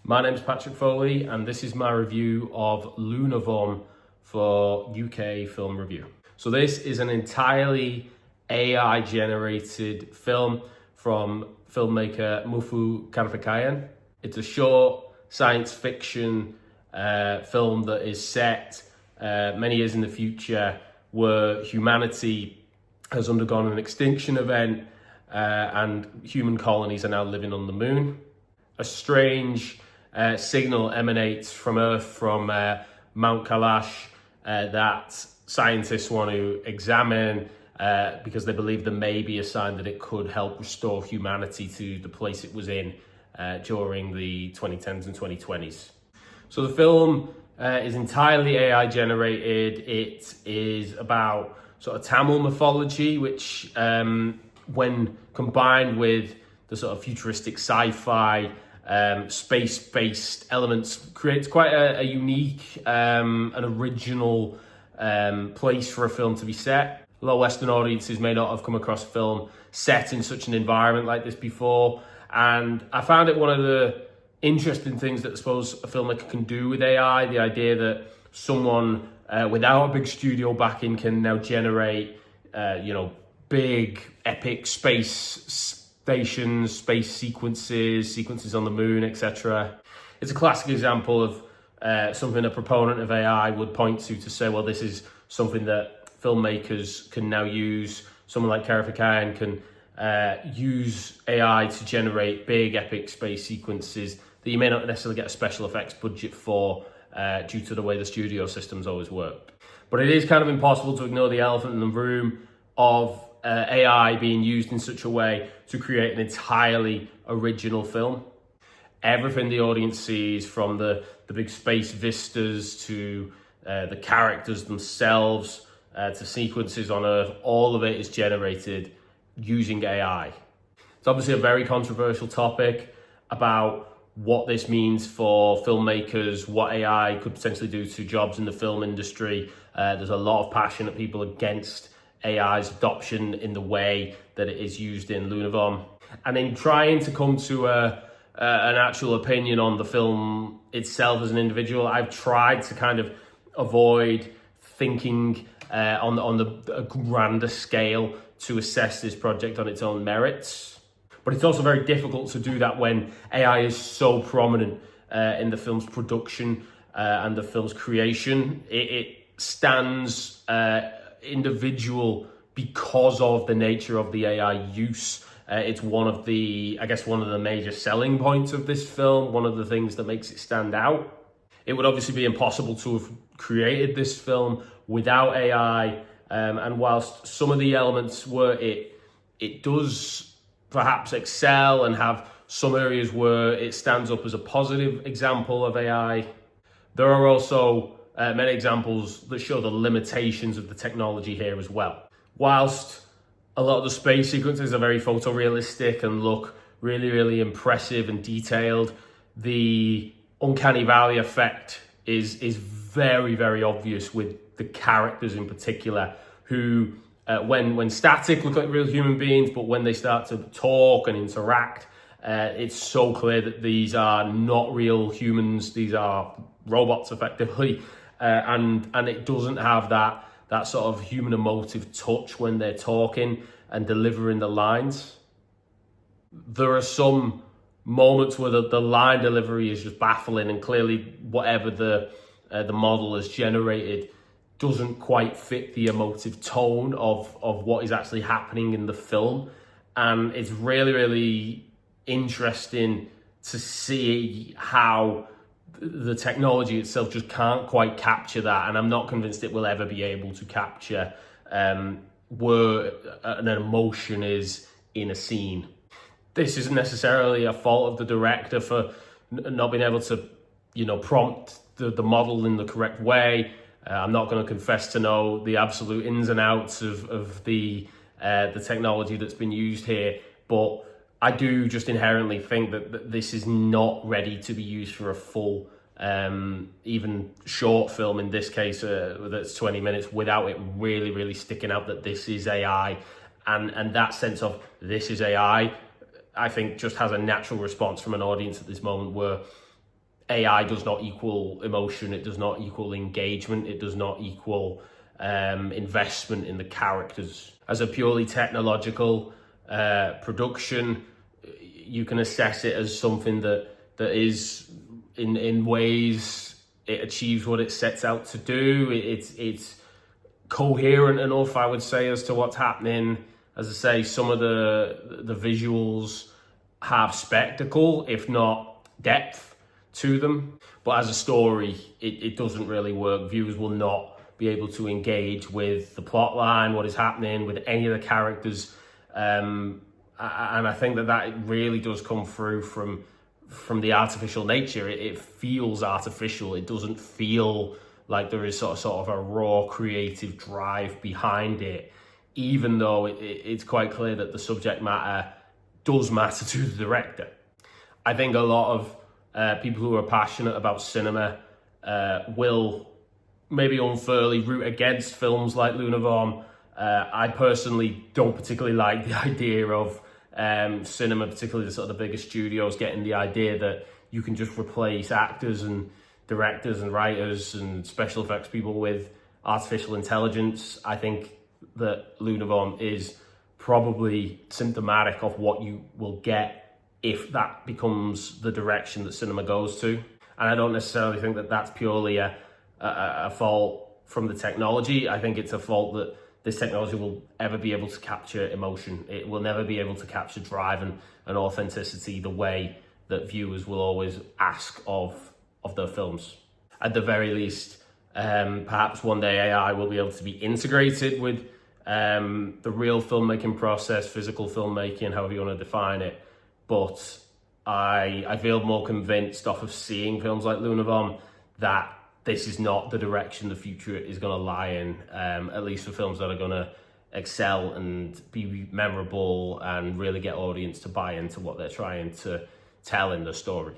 My name's Patrick Foley and this is my review of Lunavom for UK Film Review. So this is an entirely AI generated film from filmmaker Muthu Karthikeyan. It's a short science fiction film that is set many years in the future, where humanity has undergone an extinction event and human colonies are now living on the moon. A strange signal emanates from Earth, from Mount Kailash, that scientists want to examine because they believe there may be a sign that it could help restore humanity to the place it was in during the 2010s and 2020s. So the film is entirely AI generated. It is about sort of Tamil mythology, which when combined with the sort of futuristic sci-fi space-based elements creates quite a unique and original place for a film to be set. A lot of Western audiences may not have come across a film set in such an environment like this before, and I found it one of the interesting things that I suppose a filmmaker can do with AI, the idea that someone without a big studio backing can now generate big epic space stations, space sequences on the moon, etc. It's a classic example of something a proponent of AI would point to say, well, this is something that filmmakers can now use. Someone like Karthikeyan can use AI to generate big epic space sequences that you may not necessarily get a special effects budget for due to the way the studio systems always work. But it is kind of impossible to ignore the elephant in the room of AI being used in such a way to create an entirely original film. Everything the audience sees, from the big space vistas to the characters themselves to sequences on Earth, all of it is generated using AI. It's obviously a very controversial topic about what this means for filmmakers, what AI could potentially do to jobs in the film industry. There's a lot of passionate people against AI's adoption in the way that it is used in Lunavom. And in trying to come to an actual opinion on the film itself as an individual, I've tried to kind of avoid thinking on the grander scale to assess this project on its own merits. But it's also very difficult to do that when AI is so prominent in the film's production and the film's creation. It stands individual because of the nature of the AI use. It's one of the major selling points of this film, one of the things that makes it stand out. It would obviously be impossible to have created this film without AI, and whilst some of the elements where it does perhaps excel and have some areas where it stands up as a positive example of AI, there are also many examples that show the limitations of the technology here as well. Whilst a lot of the space sequences are very photorealistic and look really, really impressive and detailed, the uncanny valley effect is very, very obvious with the characters in particular, who when static look like real human beings, but when they start to talk and interact, it's so clear that these are not real humans, these are robots effectively. And it doesn't have that sort of human emotive touch when they're talking and delivering the lines. There are some moments where the line delivery is just baffling, and clearly whatever the model has generated doesn't quite fit the emotive tone of what is actually happening in the film. And it's really, really interesting to see how the technology itself just can't quite capture that, and I'm not convinced it will ever be able to capture where an emotion is in a scene. This isn't necessarily a fault of the director for not being able to, prompt the model in the correct way. I'm not going to confess to know the absolute ins and outs of the technology that's been used here, but I do just inherently think that this is not ready to be used for a full, even short film in this case, that's 20 minutes, without it really, really sticking out that this is AI. And that sense of this is AI, I think just has a natural response from an audience at this moment, where AI does not equal emotion, it does not equal engagement, it does not equal investment in the characters. As a purely technological production, you can assess it as something that is in ways it achieves what it sets out to do. It's coherent enough, I would say, as to what's happening. As I say, some of the visuals have spectacle, if not depth, to them. But as a story, it doesn't really work. Viewers will not be able to engage with the plot line, what is happening, with any of the characters. And I think that really does come through from the artificial nature. It feels artificial. It doesn't feel like there is sort of a raw creative drive behind it, even though it's quite clear that the subject matter does matter to the director. I think a lot of people who are passionate about cinema will maybe unfairly root against films like Lunavom. I personally don't particularly like the idea of cinema, particularly the sort of the bigger studios, getting the idea that you can just replace actors and directors and writers and special effects people with artificial intelligence. I think that Lunavom is probably symptomatic of what you will get if that becomes the direction that cinema goes to. And I don't necessarily think that that's purely a fault from the technology. I think it's a fault that this technology will ever be able to capture emotion. It will never be able to capture drive and authenticity the way that viewers will always ask of their films. At the very least, perhaps one day AI will be able to be integrated with the real filmmaking process, physical filmmaking, however you want to define it. But I feel more convinced off of seeing films like Lunavom that this is not the direction the future is going to lie in, at least for films that are going to excel and be memorable and really get audience to buy into what they're trying to tell in the story.